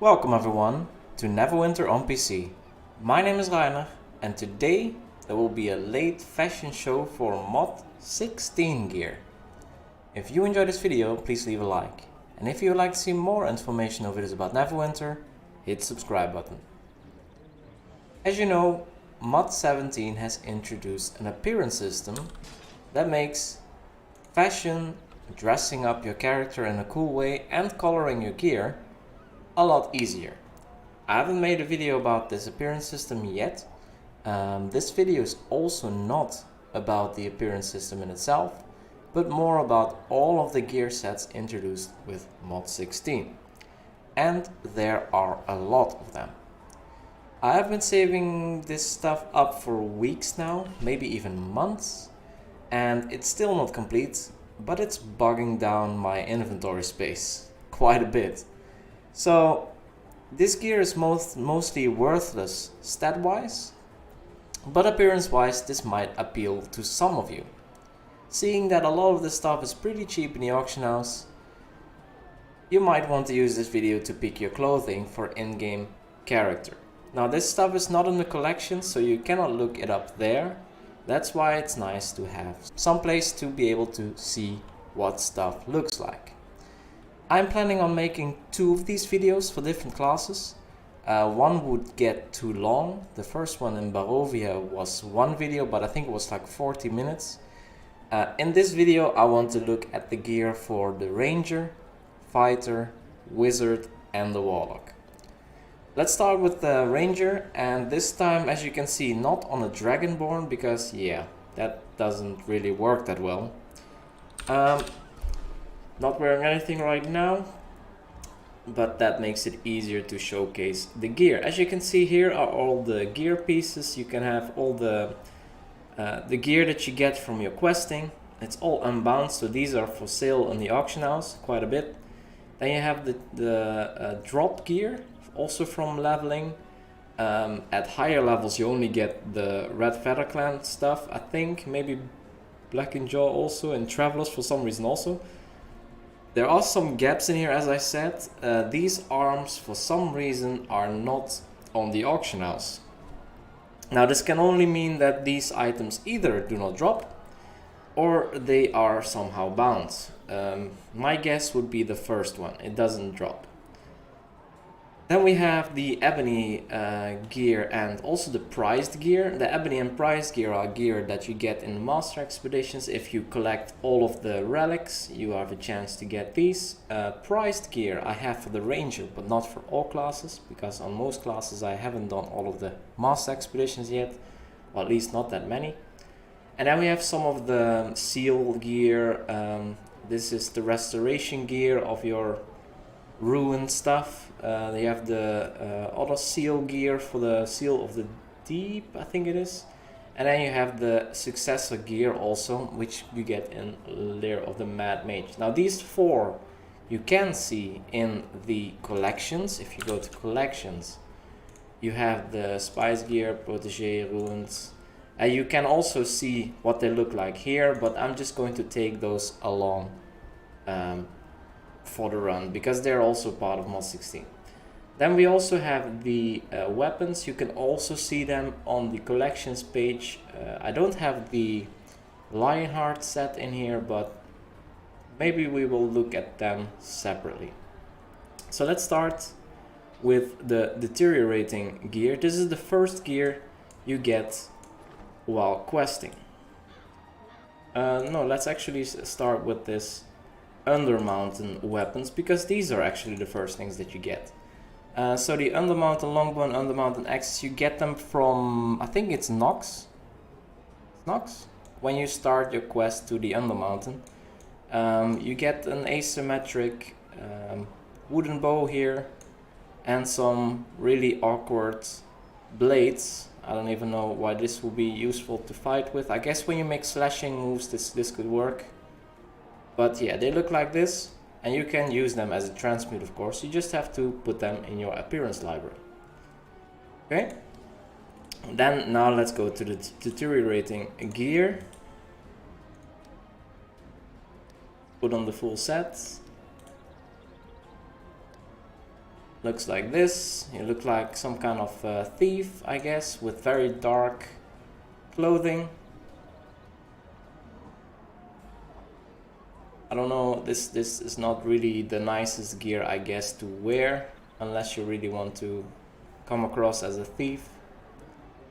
Welcome everyone to Neverwinter on PC. My name is Rainer and today there will be a late fashion show for MOD16 gear. If you enjoyed this video, please leave a like. And if you would like to see more information or videos about Neverwinter, hit the subscribe button. As you know, MOD17 has introduced an appearance system that makes fashion, dressing up your character in a cool way and coloring your gear a lot easier. I haven't made a video about this appearance system yet. This video is also not about the appearance system in itself, but more about all of the gear sets introduced with MOD16. And there are a lot of them. I have been saving this stuff up for weeks now, maybe even months, and it's still not complete, but it's bogging down my inventory space quite a bit. So this gear is mostly worthless stat-wise, but appearance-wise this might appeal to some of you. Seeing that a lot of this stuff is pretty cheap in the auction house, you might want to use this video to pick your clothing for in-game character. Now this stuff is not in the collection, so you cannot look it up there. That's why it's nice to have some place to be able to see what stuff looks like. I'm planning on making 2 of these videos for different classes. One would get too long. The first one in Barovia was 1 video, but I think it was like 40 minutes. In this video I want to look at the gear for the Ranger, Fighter, Wizard and the Warlock. Let's start with the Ranger, and this time, as you can see, not on a Dragonborn, because yeah, that doesn't really work that well. Not wearing anything right now, but that makes it easier to showcase the gear. As you can see, here are all the gear pieces. You can have all the gear that you get from your questing. It's all unbound, so these are for sale in the auction house quite a bit. Then you have the drop gear, also from leveling. At higher levels you only get the Red Feather Clan stuff, I think, maybe Black and Jaw also, and Travelers for some reason also. There are some gaps in here, as I said. These arms for some reason are not on the auction house. Now this can only mean that these items either do not drop or they are somehow bound. My guess would be the first one, it doesn't drop. Then we have the Ebony gear and also the Prized gear. The Ebony and Prized gear are gear that you get in the Master Expeditions. If you collect all of the relics, you have a chance to get these. Prized gear I have for the Ranger, but not for all classes, because on most classes I haven't done all of the Master Expeditions yet, or at least not that many. And then we have some of the Seal gear. This is the Restoration gear of your ruined stuff. They have the other seal gear for the Seal of the Deep, I think it is. And then you have the Successor Gear also, which you get in Lair of the Mad Mage. Now these 4 you can see in the collections. If you go to collections, you have the Spice Gear, Protege, Ruins. And you can also see what they look like here, but I'm just going to take those along for the run, because they're also part of MOD16. Then we also have the weapons. You can also see them on the collections page. I don't have the Lionheart set in here, but maybe we will look at them separately. So let's start with the Deteriorating Gear. This is the first gear you get while questing. No, let's actually start with this Undermountain weapons, because these are actually the first things that you get. So the Undermountain Longbow and Undermountain Axes, you get them from, I think it's Nox. Nox? When you start your quest to the Undermountain. You get an asymmetric wooden bow here, and some really awkward blades. I don't even know why this will be useful to fight with. I guess when you make slashing moves this could work. But yeah, they look like this, and you can use them as a transmute, of course. You just have to put them in your appearance library. Okay? Then now let's go to the Deteriorating Gear. Put on the full set. Looks like this. You look like some kind of thief, I guess, with very dark clothing. I don't know, this is not really the nicest gear, I guess, to wear, unless you really want to come across as a thief.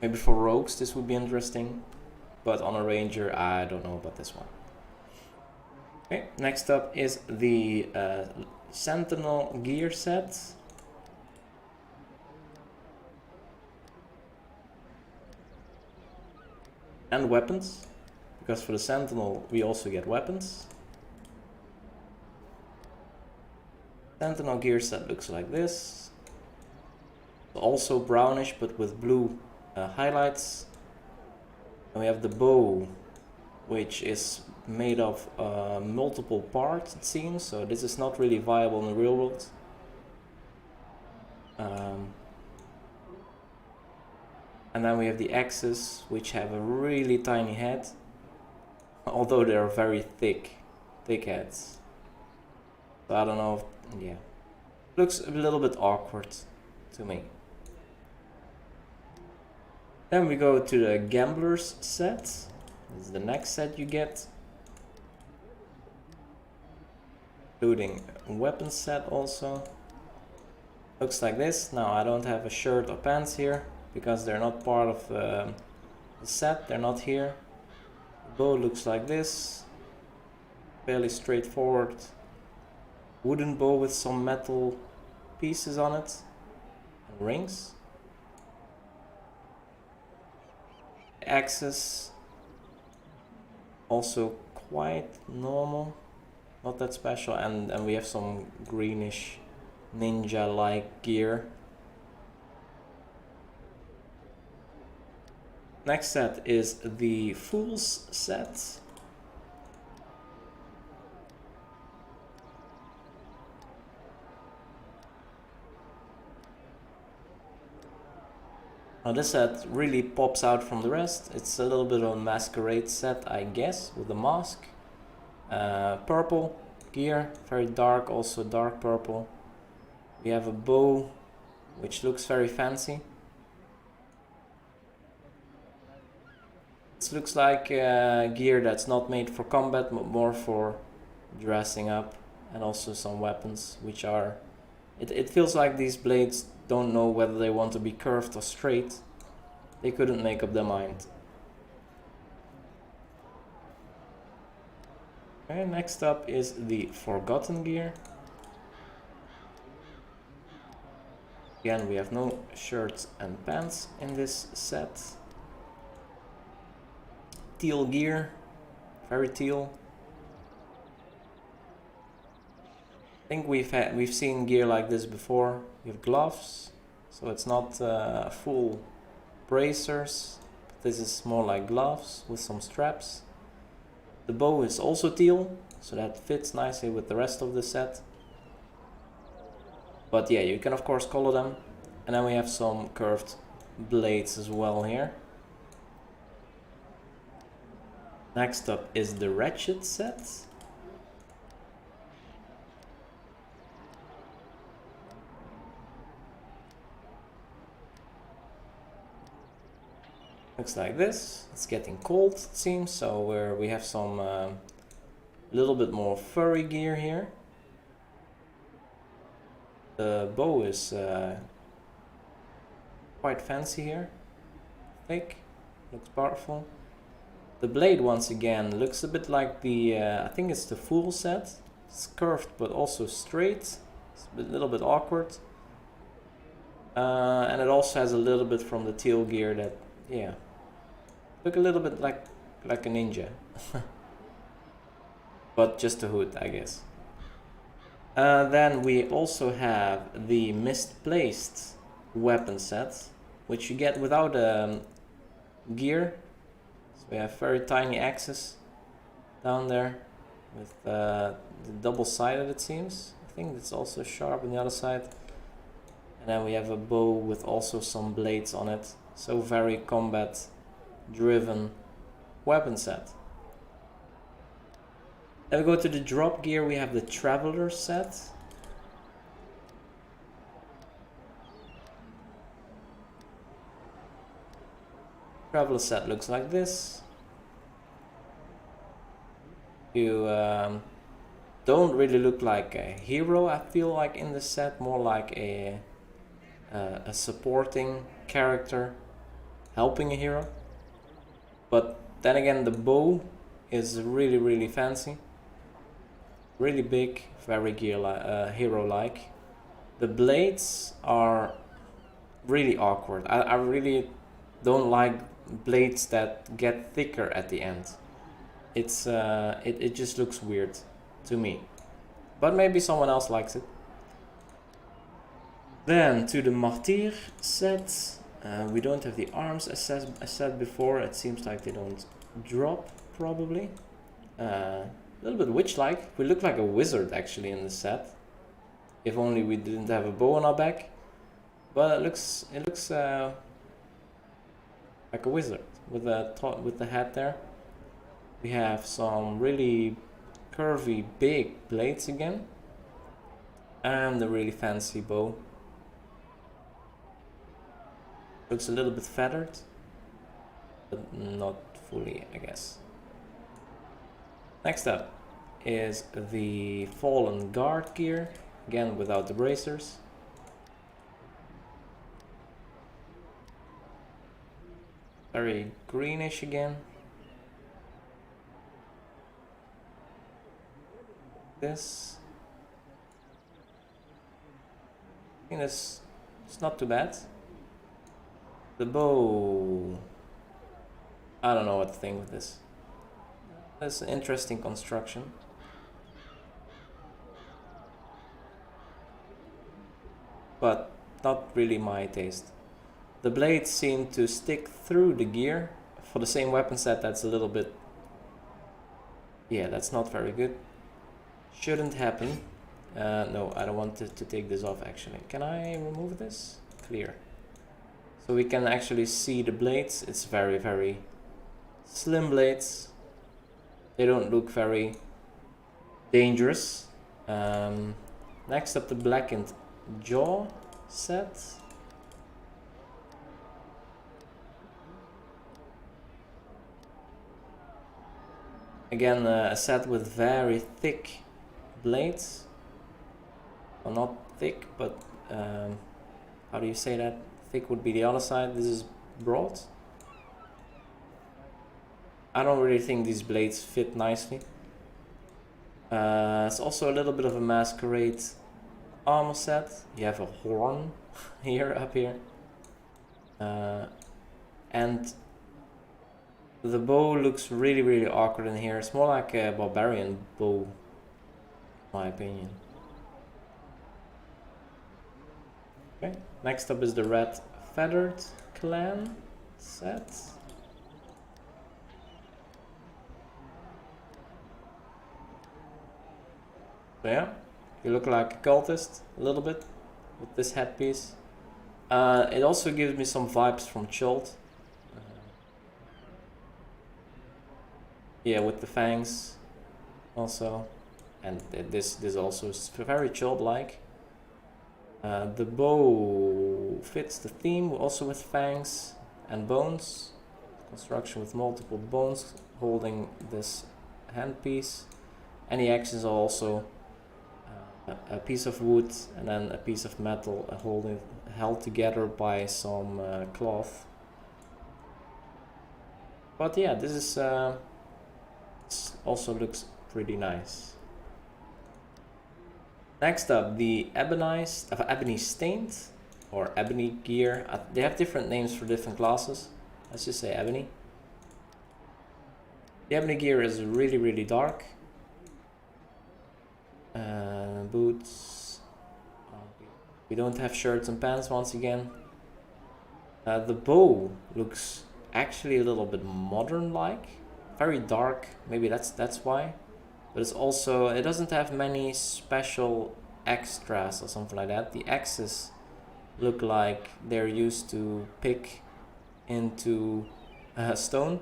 Maybe for rogues this would be interesting, but on a ranger, I don't know about this one. Okay, next up is the Sentinel Gear set. And weapons, because for the Sentinel we also get weapons. Sentinel Gear set looks like this. Also brownish but with blue highlights. And we have the bow, which is made of multiple parts, it seems, so this is not really viable in the real world. And then we have the axes, which have a really tiny head, although they are very thick heads. So I don't know if, yeah, looks a little bit awkward to me. Then we go to the Gambler's set. This is the next set you get, including a weapon set also. Looks like this. Now I don't have a shirt or pants here because they're not part of the set, they're not here. The bow looks like this, fairly straightforward. Wooden bow with some metal pieces on it, and rings. Axes, also quite normal, not that special, and we have some greenish ninja-like gear. Next set is the Fool's set. Now this set really pops out from the rest. It's a little bit of a masquerade set, I guess, with a mask. Purple gear, very dark, also dark purple. We have a bow, which looks very fancy. This looks like gear that's not made for combat, but more for dressing up, and also some weapons, which are... It feels like these blades don't know whether they want to be curved or straight. They couldn't make up their mind. Okay, next up is the Forgotten Gear. Again, we have no shirts and pants in this set. Teal gear, very teal. I think we've seen gear like this before. You have gloves, so it's not full bracers. This is more like gloves with some straps. The bow is also teal, so that fits nicely with the rest of the set. But yeah, you can of course color them. And then we have some curved blades as well here. Next up is the Wretched Sets. Looks like this. It's getting cold, it seems, so we have some little bit more furry gear here. The bow is quite fancy here, thick, looks powerful. The blade once again looks a bit like the, I think it's the Fool set. It's curved but also straight, it's a little bit awkward. And it also has a little bit from the teal gear that, yeah, look a little bit like a ninja. But just a hood, I guess. Then we also have the Misplaced weapon set, which you get without gear. So we have very tiny axes down there with the double-sided, it seems. I think it's also sharp on the other side. And then we have a bow with also some blades on it. So very combat-driven weapon set. Then we go to the drop gear. We have the Traveler set. Traveler set looks like this. You don't really look like a hero, I feel like, in the set, more like a supporting character helping a hero. But then again, the bow is really fancy, really big, very hero-like. The blades are really awkward. I really don't like blades that get thicker at the end. It's it just looks weird to me, but maybe someone else likes it. Then to the Martyr set, we don't have the arms as said before. It seems like they don't drop, probably. A little bit witch-like. We look like a wizard actually in the set. If only we didn't have a bow on our back. But it looks like a wizard with the hat there. We have some really curvy big blades again, and a really fancy bow. Looks a little bit feathered, but not fully, I guess. Next up is the Fallen Guard gear, again without the bracers. Very greenish again. This, I think it's not too bad. The bow, I don't know what to think with this. That's an interesting construction. But not really my taste. The blades seem to stick through the gear. For the same weapon set, that's a little bit... yeah, that's not very good. Shouldn't happen. No, I don't want to take this off actually. Can I remove this? Clear. So we can actually see the blades. It's very slim blades. They don't look very dangerous. Next up, the blackened jaw set. Again, a set with very thick blades. Well, not thick, but how do you say that? Thick would be the other side. This is broad. I don't really think these blades fit nicely. It's also a little bit of a masquerade armor set. You have a horn here, up here. And the bow looks really awkward in here. It's more like a Barbarian bow, in my opinion. Okay, next up is the red feathered Klan set. So yeah, you look like a cultist a little bit with this headpiece. It also gives me some vibes from Chult. Yeah, with the fangs also, and this also is very Chult-like. The bow fits the theme, also with fangs and bones. Construction with multiple bones holding this handpiece. And the axes are also a piece of wood and then a piece of metal held together by some cloth. But yeah, this is also looks pretty nice. Next up, the ebony stained or ebony gear. They have different names for different classes. Let's just say ebony. The ebony gear is really dark. Boots. We don't have shirts and pants once again. The bow looks actually a little bit modern-like, very dark. Maybe that's why. But it's also, it doesn't have many special extras or something like that. The axes look like they're used to pick into stone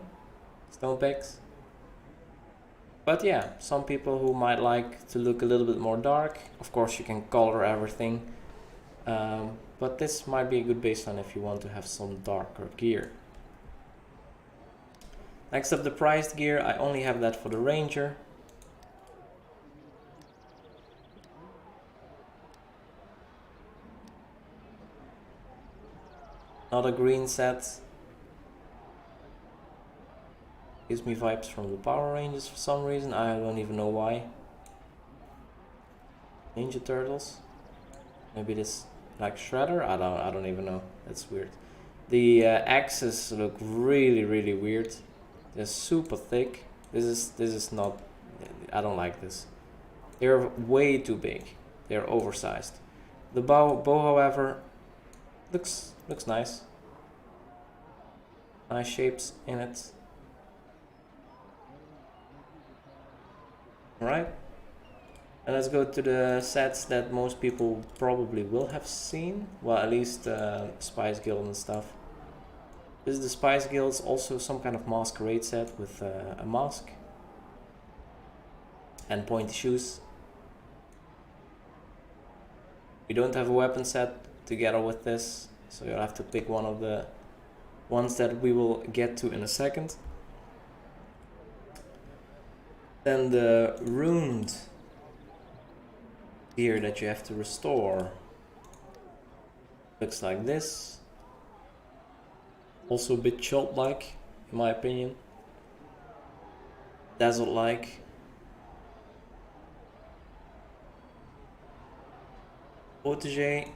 picks. But yeah, some people who might like to look a little bit more dark, of course you can color everything. But this might be a good baseline if you want to have some darker gear. Next up, the prized gear. I only have that for the Ranger. Not a green set. Gives me vibes from the Power Rangers for some reason. I don't even know why. Ninja Turtles. Maybe this like Shredder. I don't even know. That's weird. The axes look really weird. They're super thick. This is not. I don't like this. They're way too big. They're oversized. The bow however, looks nice. Nice shapes in it. Alright. And let's go to the sets that most people probably will have seen. Well, at least Spice Guild and stuff. This is the Spice Guild's also some kind of masquerade set with a mask. And pointy shoes. We don't have a weapon set together with this, so you'll have to pick one of the ones that we will get to in a second. Then the ruined gear that you have to restore looks like this. Also a bit childlike, in my opinion. Dazzle-like. Protégé.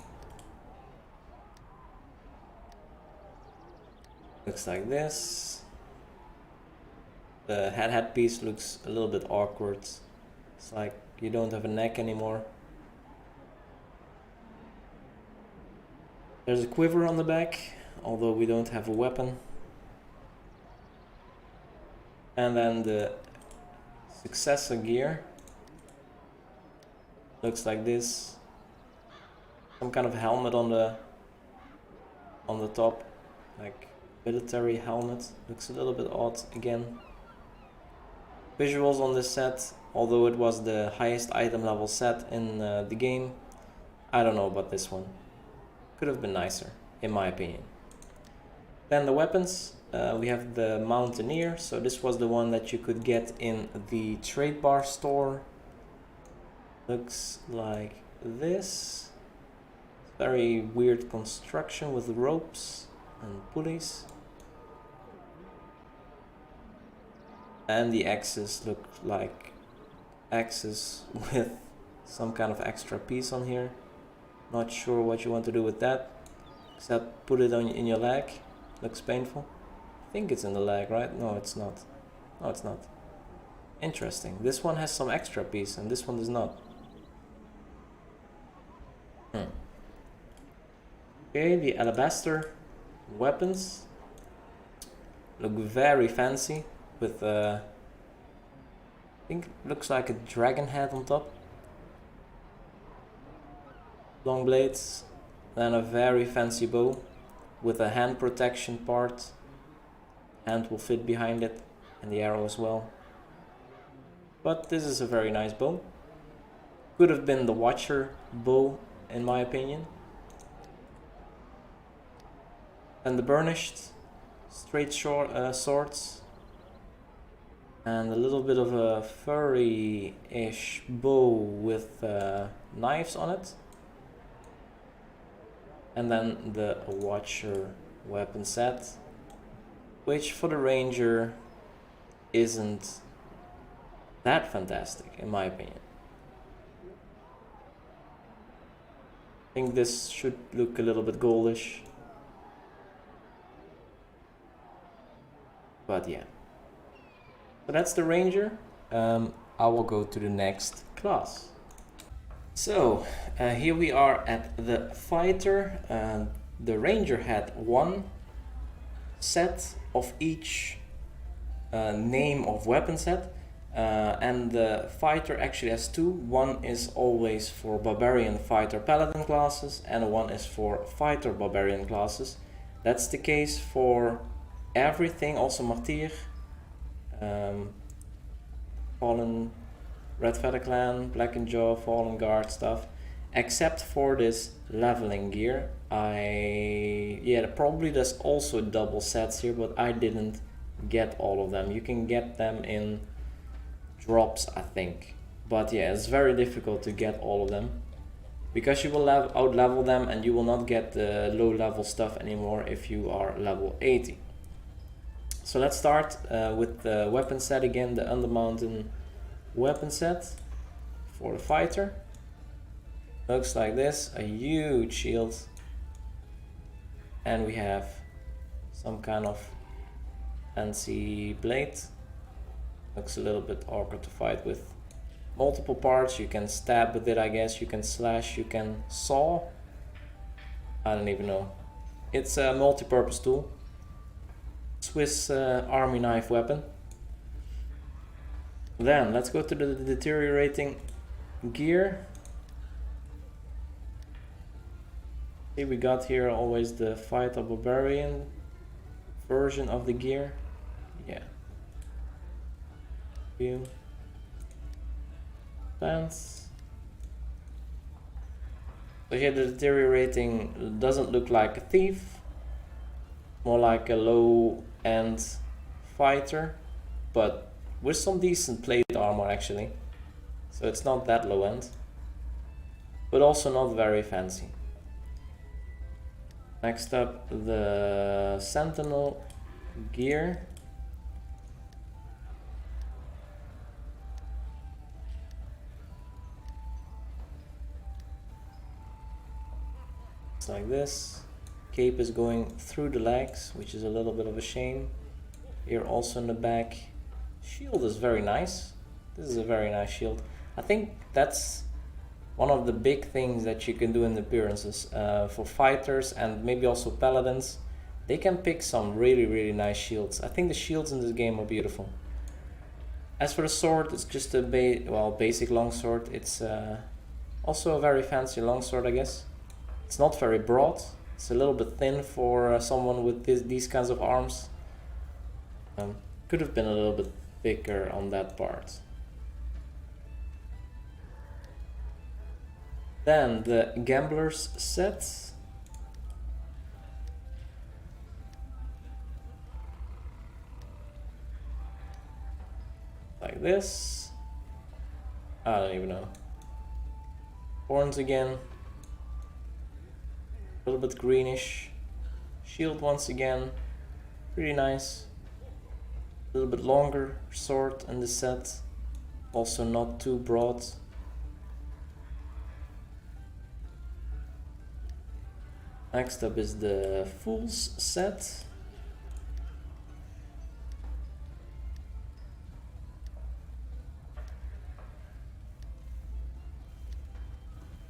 Looks like this. The headpiece looks a little bit awkward. It's like you don't have a neck anymore. There's a quiver on the back, although we don't have a weapon. And then the Successor Gear looks like this. Some kind of helmet on the top, like military helmet. Looks a little bit odd again. Visuals on this set, although it was the highest item level set in the game, I don't know about this one. Could have been nicer, in my opinion. Then the weapons, we have the Mountaineer. So this was the one that you could get in the trade bar store. Looks like this. Very weird construction with ropes and pulleys. And the axes look like axes with some kind of extra piece on here. Not sure what you want to do with that, except put it on in your leg. Looks painful. I think it's in the leg, right? No, it's not. No, it's not. Interesting. This one has some extra piece and this one does not. Okay, the alabaster weapons look very fancy with I think it looks like a dragon head on top. Long blades, then a very fancy bow with a hand protection part. Hand will fit behind it and the arrow as well. But this is a very nice bow. Could have been the Watcher bow in my opinion. And the burnished straight swords. And a little bit of a furry-ish bow with knives on it. And then the Watcher weapon set, which for the Ranger isn't that fantastic in my opinion. I think this should look a little bit goldish. But yeah. So that's the Ranger. I will go to the next class. So here we are at the Fighter. The Ranger had one set of each name of weapon set. And the Fighter actually has two. One is always for Barbarian, Fighter, Paladin classes, and one is for Fighter, Barbarian classes. That's the case for everything, also Martyr, Fallen, Red Feather Clan, Black and Jaw, Fallen Guard stuff, except for this leveling gear. Yeah, probably there's also double sets here, but I didn't get all of them. You can get them in drops, I think. But yeah, it's very difficult to get all of them, because you will out level them and you will not get the low level stuff anymore if you are level 80. So let's start with the weapon set again, the Undermountain weapon set for the fighter. Looks like this, a huge shield. And we have some kind of fancy blade. Looks a little bit awkward to fight with. Multiple parts, you can stab with it, I guess, you can slash, you can saw. I don't even know. It's a multi-purpose tool. Swiss army knife weapon. Then let's go to the Deteriorating Gear. See, we got here always the Fight of Barbarian version of the gear. Yeah. View. Pants. So here the Deteriorating doesn't look like a thief, more like a low-end fighter, but with some decent plate armor actually. So it's not that low-end, but also not very fancy. Next up, the Sentinel Gear. It's like this. Cape is going through the legs, which is a little bit of a shame. Here also in the back. Shield is very nice. This is a very nice shield. I think that's one of the big things that you can do in the appearances for fighters and maybe also paladins. They can pick some really nice shields. I think the shields in this game are beautiful. As for the sword, it's just a basic longsword. It's also a very fancy longsword, I guess. It's not very broad. It's a little bit thin for someone with these kinds of arms. Could have been a little bit thicker on that part. Then the Gambler's set. Like this. I don't even know. Horns again. A little bit greenish. Shield once again. Pretty nice. A little bit longer sword in the set. Also not too broad. Next up is the Fool's set.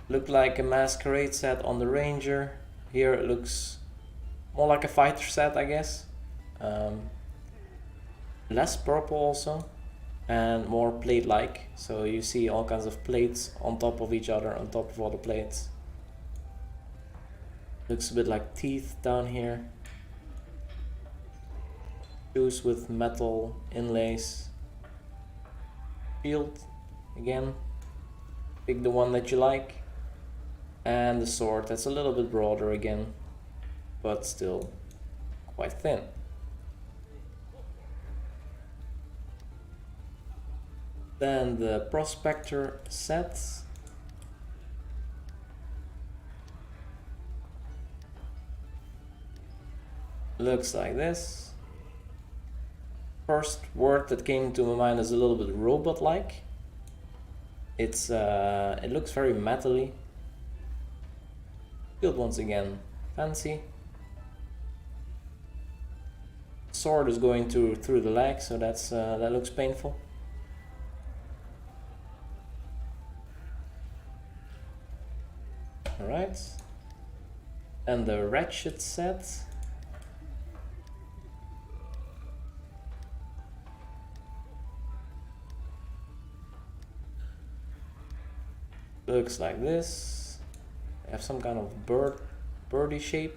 Looked like a masquerade set on the Ranger. Here it looks more like a fighter set, I guess. Less purple also, and more plate-like. So you see all kinds of plates on top of each other, on top of other plates. Looks a bit like teeth down here. Shoes with metal inlays. Shield, again. Pick the one that you like. And the sword, that's a little bit broader again, but still quite thin. Then the Prospector set. Looks like this. First word that came to my mind is a little bit robot-like. It looks very metally. Shield once again, fancy. Sword is going through the leg, so that looks painful. All right, and the Wretched set. Looks like this. They have some kind of birdie shape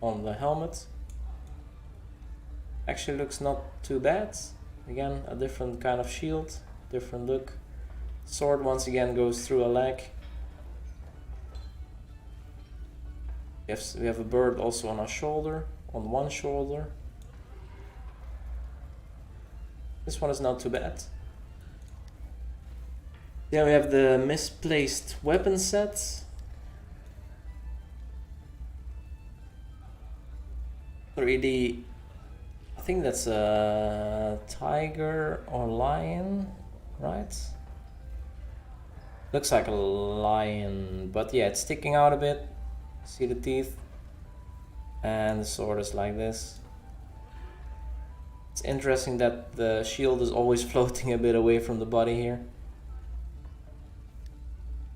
on the helmet. Actually looks not too bad. Again, a different kind of shield, different look. Sword once again goes through a leg. We have a bird also on our shoulder, on one shoulder. This one is not too bad. Then we have the Misplaced weapon set. 3D. I think that's a tiger or lion, right? Looks like a lion, but yeah, it's sticking out a bit. See the teeth? And the sword is like this. It's interesting that the shield is always floating a bit away from the body here.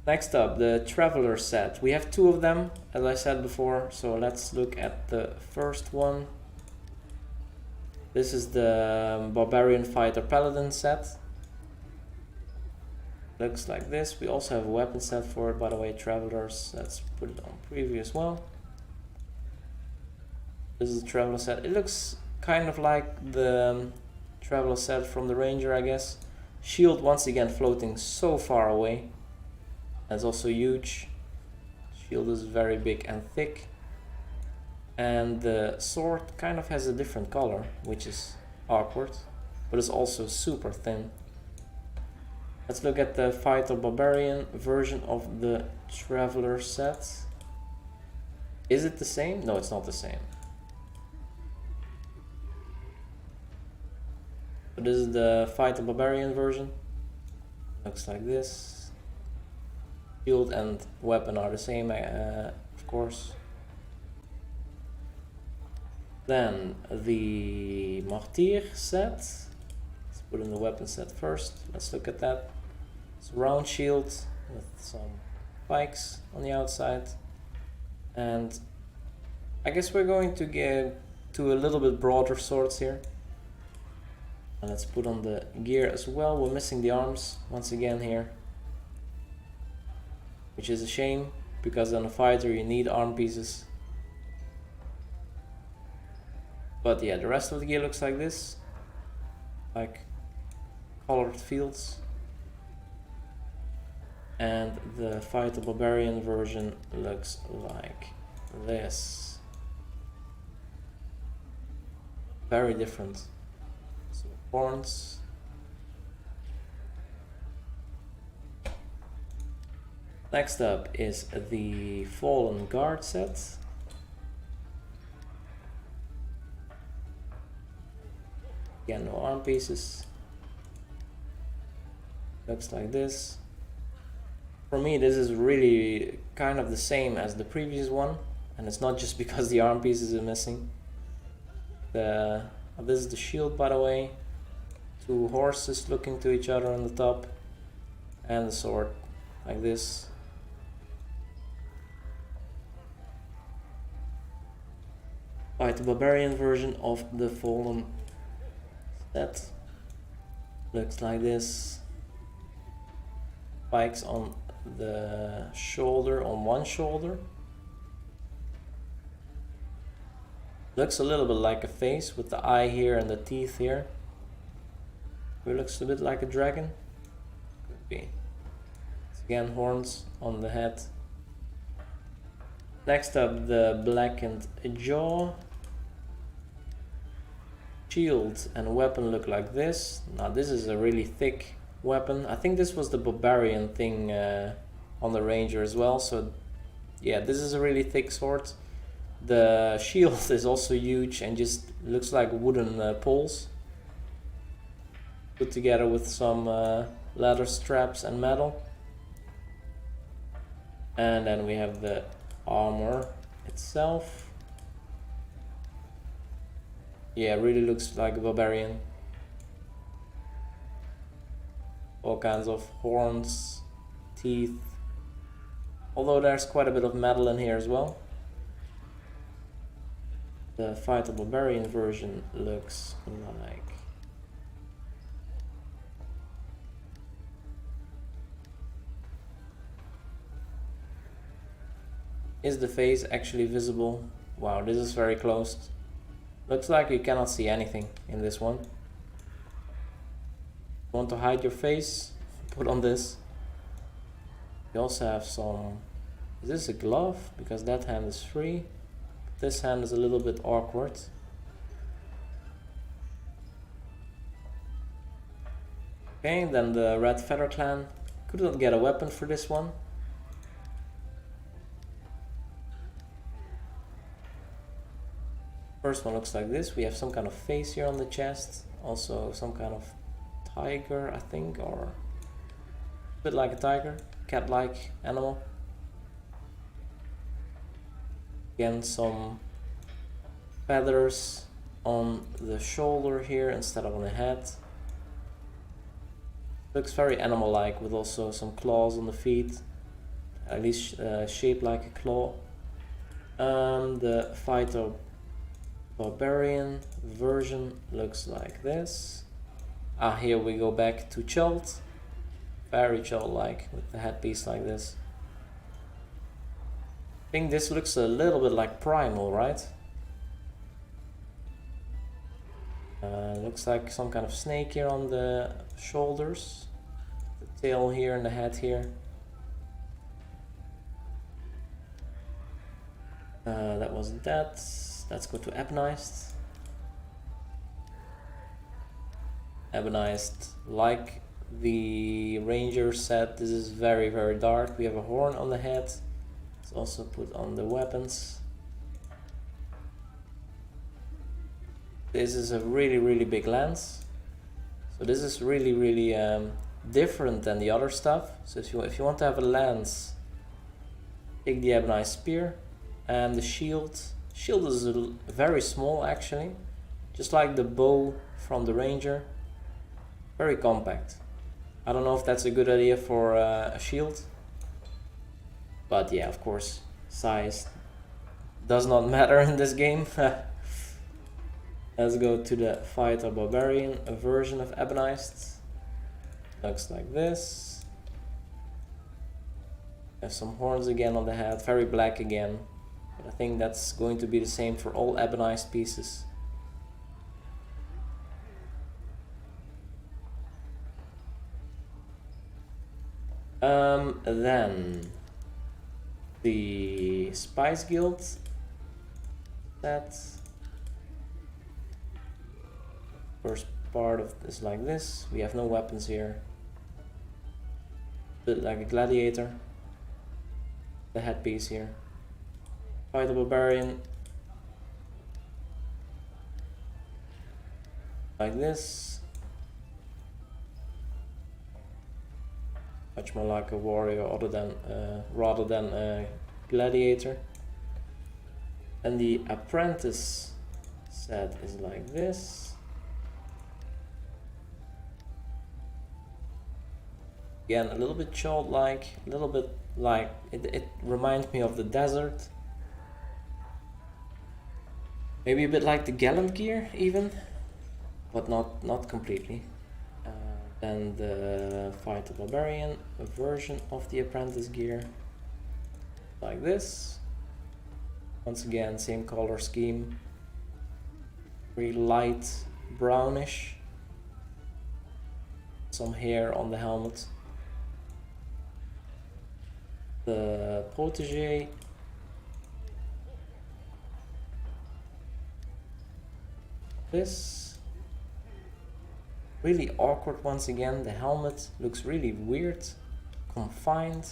Next up, the Traveler set. We have two of them, as I said before, so let's look at the first one. This is the Barbarian Fighter Paladin set. Looks like this. We also have a weapon set for it, by the way, Travelers. Let's put it on preview as well. This is the Traveler set. It looks kind of like the Traveler set from the Ranger, I guess. Shield once again floating so far away. It's also huge. Shield is very big and thick. And the sword kind of has a different color, which is awkward, but it's also super thin. Let's look at the Fighter Barbarian version of the Traveler set. Is it the same? No, it's not the same. So this is the Fighter Barbarian version. Looks like this. Shield and weapon are the same, of course. Then the Martyr set. Let's put in the weapon set first. Let's look at that. It's a round shield with some spikes on the outside. And I guess we're going to get to a little bit broader swords here. And let's put on the gear as well. We're missing the arms once again here, which is a shame, because on a fighter you need arm pieces. But yeah, the rest of the gear looks like this, like colored fields. And the Fighter Barbarian version looks like this. Very different. So horns. Next up is the Fallen Guard set. Again, no arm pieces. Looks like this. For me, this is really kind of the same as the previous one, and it's not just because the arm pieces are missing. This is the shield, by the way. Two horses looking to each other on the top, and the sword like this. The Barbarian version of the Fallen set looks like this. Spikes on the shoulder, on one shoulder. Looks a little bit like a face with the eye here and the teeth here. It looks a bit like a dragon. Could be. It's again horns on the head. Next up, the blackened jaw. Shield and weapon look like this. Now this is a really thick weapon. I think this was the Barbarian thing on the Ranger as well. So yeah, this is a really thick sword. The shield is also huge and just looks like wooden poles put together with some leather straps and metal. And then we have the armor itself. Yeah, it really looks like a Barbarian. All kinds of horns, teeth. Although there's quite a bit of metal in here as well. The Fighter Barbarian version looks like... Is the face actually visible? Wow, this is very close. Looks like you cannot see anything in this one. Want to hide your face? Put on this. You also have some... Is this a glove? Because that hand is free. This hand is a little bit awkward. Okay, then the Red Feather Clan. Could not get a weapon for this one. First one looks like this. We have some kind of face here on the chest. Also some kind of tiger, I think, or a bit like a tiger, cat-like animal. Again, some feathers on the shoulder here instead of on the head. Looks very animal-like with also some claws on the feet, at least shaped like a claw. The fighter Barbarian version looks like this. Here we go back to child. Very child-like with the headpiece like this. I think this looks a little bit like Primal, right? Looks like some kind of snake here on the shoulders. The tail here and the head here. That was that. Let's go to Ebonized. Ebonized, like the Ranger set, this is very, very dark. We have a horn on the head. It's also put on the weapons. This is a really, really big lance. So this is really, really different than the other stuff. So if you want to have a lance, take the Ebonized spear. And the shield. Shield is very small actually, just like the bow from the Ranger. Very compact. I don't know if that's a good idea for a shield, but yeah, of course, size does not matter in this game. Let's go to the fighter Barbarian, a version of Ebonized. Looks like this. Have some horns again on the head, very black again. But I think that's going to be the same for all Ebonized pieces. Then the Spice Guild set. First part of this like this. We have no weapons here. Bit like a gladiator. The headpiece here. Fight the Barbarian. Like this. Much more like a warrior rather than a gladiator. And the apprentice set is like this. Again, a little bit childlike, a little bit like it reminds me of the desert. Maybe a bit like the Gallant Gear even, but not completely. Then the Fighter Barbarian, a version of the Apprentice Gear, like this. Once again, same color scheme, very light brownish. Some hair on the helmet. The protege. This. Really awkward once again. The helmet looks really weird, confined.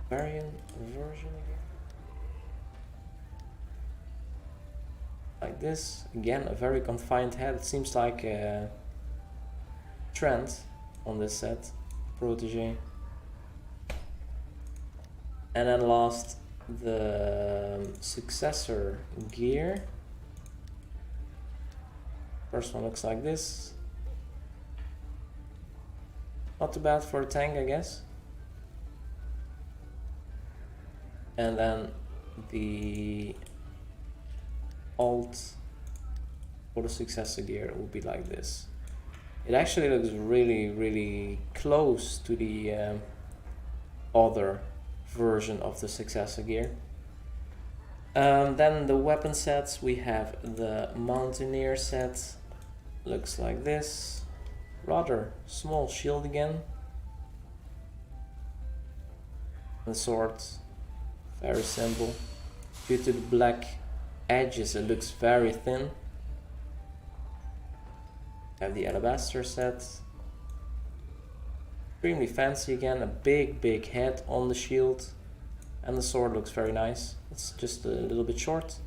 Barbarian version again. Like this. Again, a very confined head. It seems like a trend on this set. Protege. And then last, the Successor Gear. First one looks like this. Not too bad for a tank, I guess. And then the alt for the Successor Gear will be like this. It actually looks really, really close to the other version of the Successor Gear. Then the weapon sets, we have the Mountaineer set, looks like this. Rather small shield again. The sword, very simple. Due to the black edges it looks very thin. Have the alabaster set. Extremely fancy again, a big head on the shield. And the sword looks very nice. It's just a little bit short.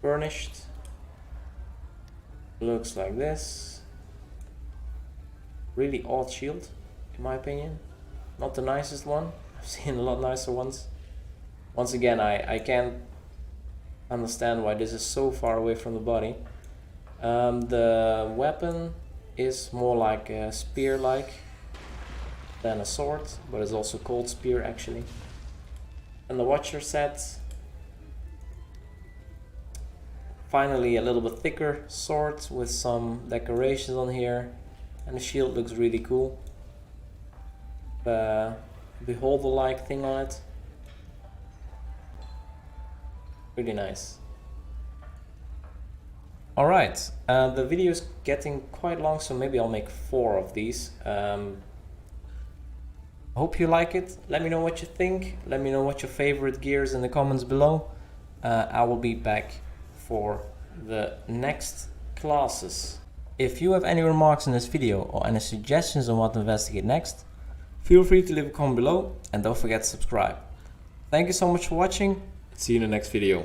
Burnished. Looks like this. Really odd shield, in my opinion. Not the nicest one. I've seen a lot nicer ones. Once again, I can't understand why this is so far away from the body. The weapon is more like a spear-like than a sword, but it's also called spear actually. And the Watcher set. Finally a little bit thicker sword with some decorations on here. And the shield looks really cool. Beholder-like thing on it. Really nice. Alright, the video is getting quite long, so maybe I'll make 4 of these. Hope you like it. Let me know what you think. Let me know what your favorite gear is in the comments below. I will be back for the next classes. If you have any remarks in this video or any suggestions on what to investigate next, feel free to leave a comment below and don't forget to subscribe. Thank you so much for watching. See you in the next video.